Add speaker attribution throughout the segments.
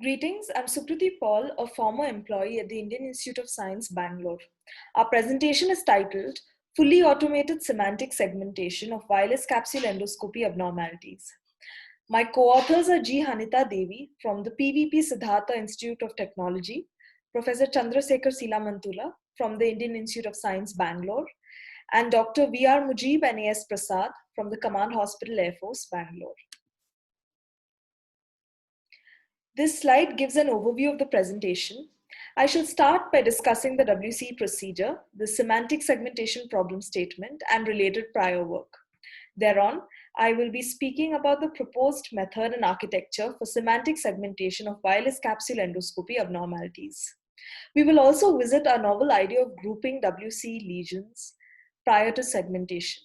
Speaker 1: Greetings, I'm Sukriti Paul, a former employee at the Indian Institute of Science, Bangalore. Our presentation is titled Fully Automated Semantic Segmentation of Wireless Capsule Endoscopy Abnormalities. My co-authors are G. Hanita Devi from the PVP Siddhartha Institute of Technology, Professor Chandrasekhar Silamantula from the Indian Institute of Science, Bangalore, and Dr. V.R. Mujib and A.S. Prasad from the Command Hospital Air Force, Bangalore. This slide gives an overview of the presentation. I shall start by discussing the WCE procedure, the semantic segmentation problem statement, and related prior work. Thereon, I will be speaking about the proposed method and architecture for semantic segmentation of wireless capsule endoscopy abnormalities. We will also visit our novel idea of grouping WCE lesions prior to segmentation.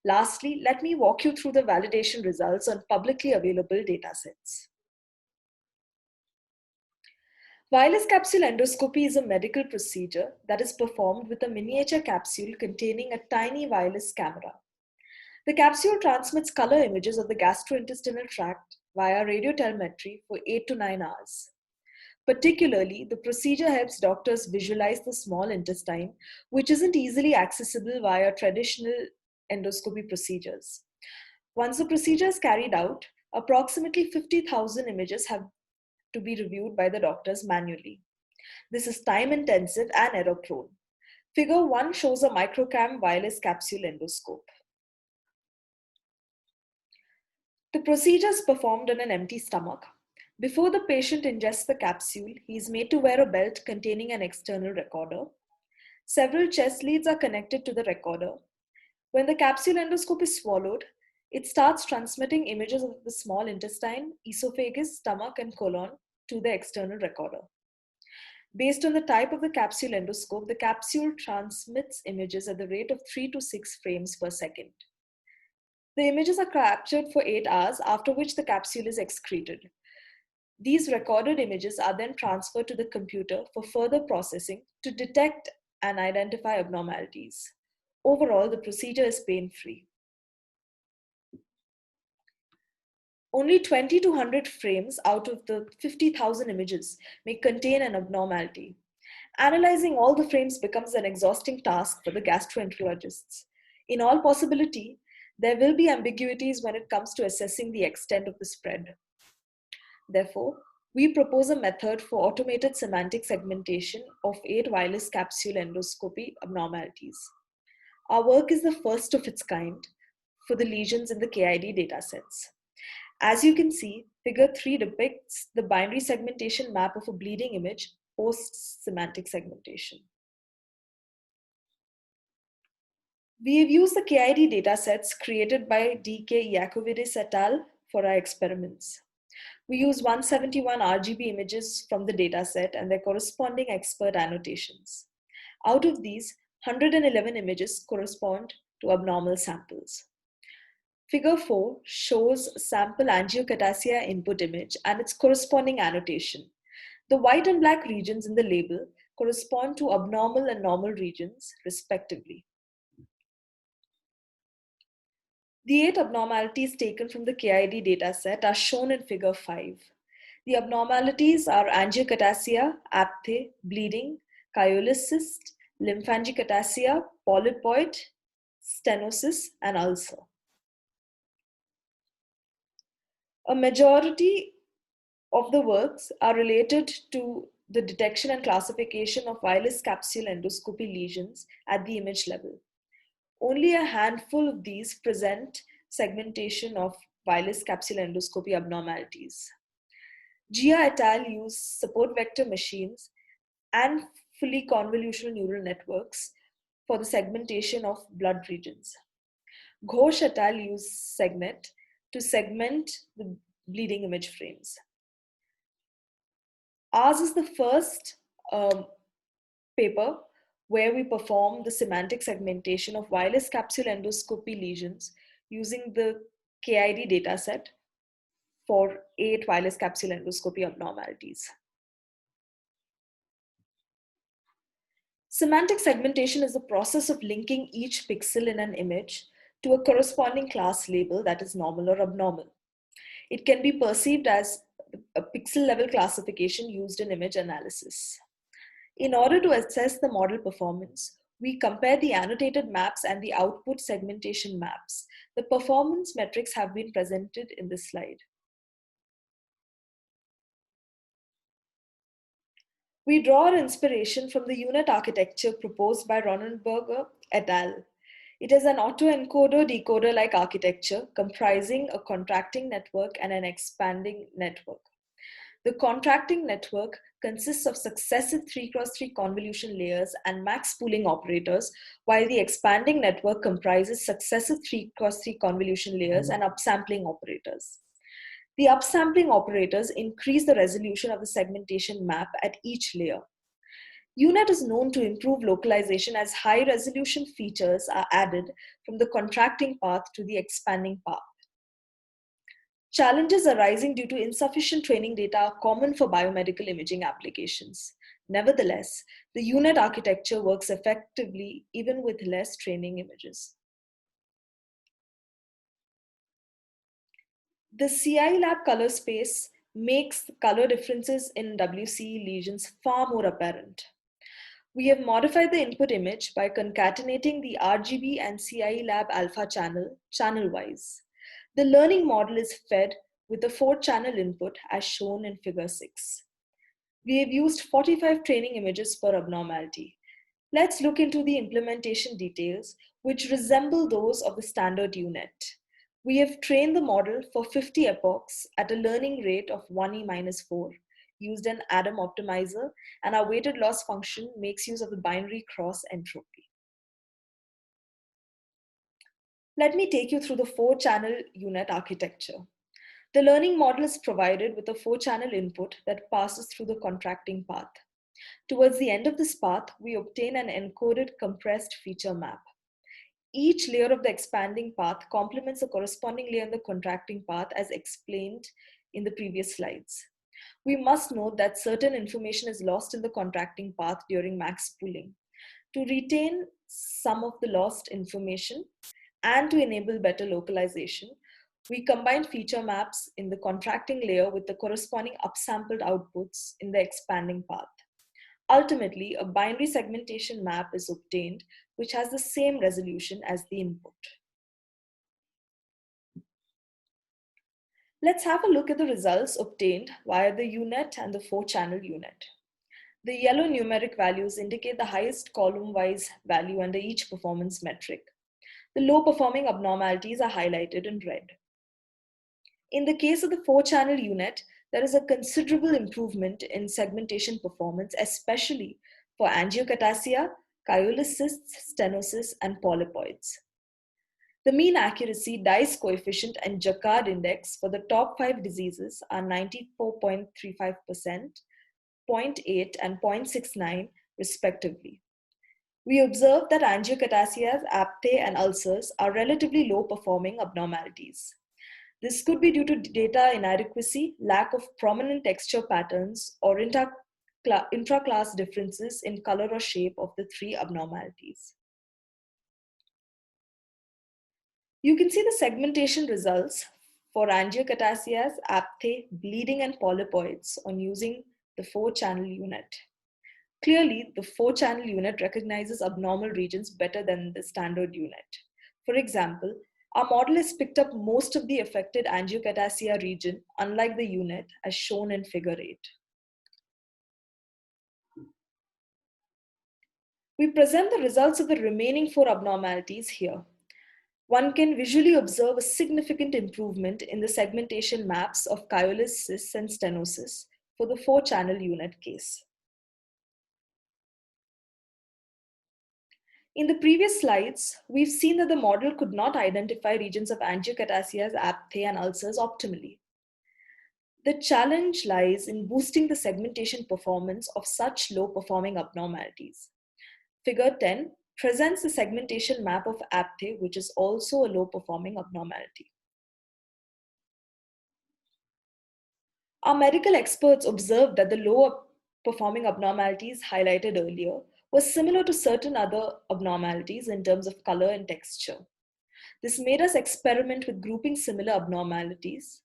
Speaker 1: Lastly, let me walk you through the validation results on publicly available datasets. Wireless capsule endoscopy is a medical procedure that is performed with a miniature capsule containing a tiny wireless camera. The capsule transmits color images of the gastrointestinal tract via radiotelemetry for 8 to 9 hours. Particularly, the procedure helps doctors visualize the small intestine, which isn't easily accessible via traditional endoscopy procedures. Once the procedure is carried out, approximately 50,000 images have to be reviewed by the doctors manually. This is time intensive and error prone. Figure 1 shows a microcam wireless capsule endoscope. The procedure is performed on an empty stomach. Before the patient ingests the capsule, he is made to wear a belt containing an external recorder. Several chest leads are connected to the recorder. When the capsule endoscope is swallowed, it starts transmitting images of the small intestine, esophagus, stomach, and colon to the external recorder. Based on the type of the capsule endoscope, the capsule transmits images at the rate of 3 to 6 frames per second. The images are captured for 8 hours, after which the capsule is excreted. These recorded images are then transferred to the computer for further processing to detect and identify abnormalities. Overall, the procedure is pain-free. Only 20 to 100 frames out of the 50,000 images may contain an abnormality. Analyzing all the frames becomes an exhausting task for the gastroenterologists. In all possibility, there will be ambiguities when it comes to assessing the extent of the spread. Therefore, we propose a method for automated semantic segmentation of 8 wireless capsule endoscopy abnormalities. Our work is the first of its kind for the lesions in the KID datasets. As you can see, figure 3 depicts the binary segmentation map of a bleeding image post-semantic segmentation. We have used the KID datasets created by D.K. Iacovidis et al. For our experiments. We use 171 RGB images from the dataset and their corresponding expert annotations. Out of these, 111 images correspond to abnormal samples. Figure 4 shows sample angiocatasia input image and its corresponding annotation. The white and black regions in the label correspond to abnormal and normal regions, respectively. The 8 abnormalities taken from the KID dataset are shown in figure 5. The abnormalities are angiocatasia, apthe, bleeding, Kyolus cyst, lymphangiecatasia, polypoid, stenosis, and ulcer. A majority of the works are related to the detection and classification of wireless capsule endoscopy lesions at the image level. Only a handful of these present segmentation of wireless capsule endoscopy abnormalities. Gia et al. Use support vector machines and fully convolutional neural networks for the segmentation of blood regions. Ghosh et al. Use SegNet to segment the bleeding image frames. Ours is the first paper where we perform the semantic segmentation of wireless capsule endoscopy lesions using the KID dataset for 8 wireless capsule endoscopy abnormalities. Semantic segmentation is the process of linking each pixel in an image to a corresponding class label that is normal or abnormal. It can be perceived as a pixel level classification used in image analysis. In order to assess the model performance, we compare the annotated maps and the output segmentation maps. The performance metrics have been presented in this slide. We draw our inspiration from the UNet architecture proposed by Ronenberger et al. It is an autoencoder-decoder-like architecture comprising a contracting network and an expanding network. The contracting network consists of successive 3x3 convolution layers and max pooling operators, while the expanding network comprises successive 3x3 convolution layers and upsampling operators. The upsampling operators increase the resolution of the segmentation map at each layer. UNet is known to improve localization as high-resolution features are added from the contracting path to the expanding path. Challenges arising due to insufficient training data are common for biomedical imaging applications. Nevertheless, the UNet architecture works effectively even with less training images. The CI lab color space makes color differences in WCE lesions far more apparent. We have modified the input image by concatenating the RGB and CI lab alpha channel-wise. The learning model is fed with a 4-channel input as shown in figure 6. We have used 45 training images per abnormality. Let's look into the implementation details, which resemble those of the standard UNet. We have trained the model for 50 epochs at a learning rate of 1e-4, used an Adam optimizer, and our weighted loss function makes use of the binary cross entropy. Let me take you through the 4-channel UNet architecture. The learning model is provided with a 4-channel input that passes through the contracting path. Towards the end of this path, we obtain an encoded compressed feature map. Each layer of the expanding path complements the corresponding layer in the contracting path as explained in the previous slides. We must note that certain information is lost in the contracting path during max pooling. To retain some of the lost information and to enable better localization, we combine feature maps in the contracting layer with the corresponding upsampled outputs in the expanding path. Ultimately, a binary segmentation map is obtained, which has the same resolution as the input. Let's have a look at the results obtained via the UNet and the 4-channel UNet. The yellow numeric values indicate the highest column-wise value under each performance metric. The low-performing abnormalities are highlighted in red. In the case of the 4-channel UNet, there is a considerable improvement in segmentation performance, especially for angiocatasia, Kyulis cysts, stenosis, and polypoids. The mean accuracy, Dice coefficient, and Jacquard index for the top 5 diseases are 94.35%, 0.8, and 0.69, respectively. We observe that angiocatasias, aphthe, and ulcers are relatively low-performing abnormalities. This could be due to data inadequacy, lack of prominent texture patterns, or intra-class differences in color or shape of the 3 abnormalities. You can see the segmentation results for angiocatasias, aphthe, bleeding, and polypoids on using the 4-channel UNet. Clearly, the 4-channel UNet recognizes abnormal regions better than the standard UNet. For example, our model has picked up most of the affected angiocatasia region, unlike the UNet, as shown in figure 8. We present the results of the remaining 4 abnormalities here. One can visually observe a significant improvement in the segmentation maps of Kyulis cysts and stenosis for the 4-channel UNet case. In the previous slides, we've seen that the model could not identify regions of angiocatasias, aphthe, and ulcers optimally. The challenge lies in boosting the segmentation performance of such low-performing abnormalities. Figure 10 presents the segmentation map of aphthe, which is also a low-performing abnormality. Our medical experts observed that the low-performing abnormalities highlighted earlier was similar to certain other abnormalities in terms of color and texture. This made us experiment with grouping similar abnormalities,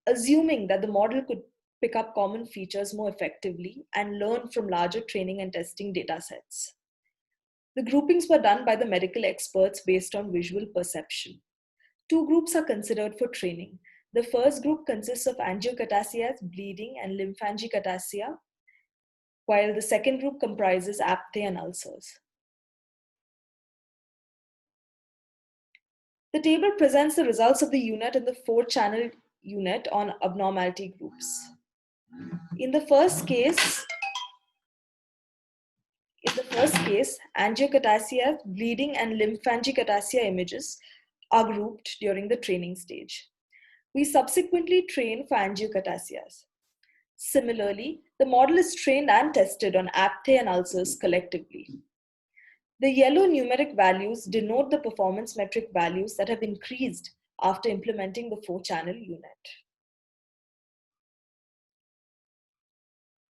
Speaker 1: assuming that the model could pick up common features more effectively and learn from larger training and testing data sets. The groupings were done by the medical experts based on visual perception. Two groups are considered for training. The first group consists of angiocatasias, bleeding, and lymphangiectasia, while the second group comprises aphthay and ulcers. The table presents the results of the unit and the 4-channel unit on abnormality groups. In the first case, angiocatasia, bleeding, and lymphangiectasia images are grouped during the training stage. We subsequently train for angiocatasias. Similarly, the model is trained and tested on aphthay and ulcers collectively. The yellow numeric values denote the performance metric values that have increased after implementing the 4-channel unit.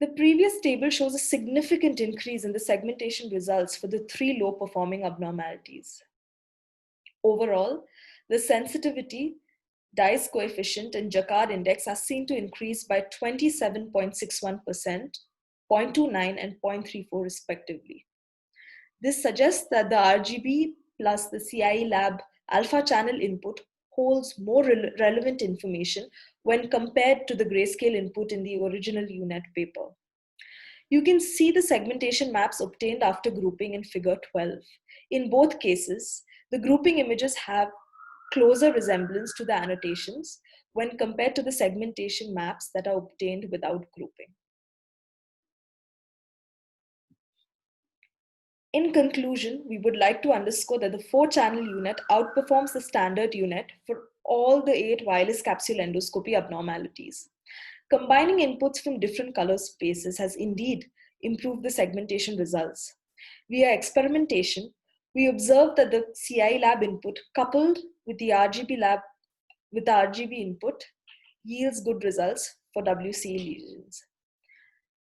Speaker 1: The previous table shows a significant increase in the segmentation results for the 3 low-performing abnormalities. Overall, the sensitivity, Dice coefficient, and Jacquard index are seen to increase by 27.61%, 0.29, and 0.34 respectively. This suggests that the RGB plus the CIE lab alpha channel input holds more relevant information when compared to the grayscale input in the original UNET paper. You can see the segmentation maps obtained after grouping in figure 12. In both cases, the grouping images have closer resemblance to the annotations when compared to the segmentation maps that are obtained without grouping. In conclusion, we would like to underscore that the 4-channel unit outperforms the standard unit for all the 8 wireless capsule endoscopy abnormalities. Combining inputs from different color spaces has indeed improved the segmentation results. Via experimentation, we observed that the CI lab input coupled with the RGB input yields good results for WCE lesions.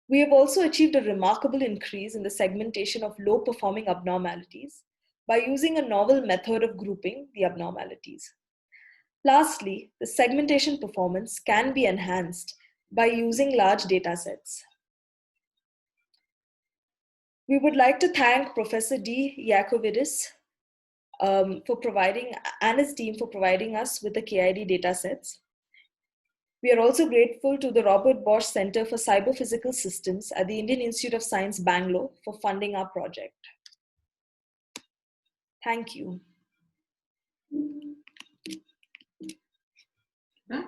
Speaker 1: We have also achieved a remarkable increase in the segmentation of low-performing abnormalities by using a novel method of grouping the abnormalities. Lastly, the segmentation performance can be enhanced by using large data sets. We would like to thank Professor D. Iacovidis and his team for providing us with the KID datasets. We are also grateful to the Robert Bosch Center for Cyber-Physical Systems at the Indian Institute of Science, Bangalore, for funding our project. Thank you.
Speaker 2: Huh?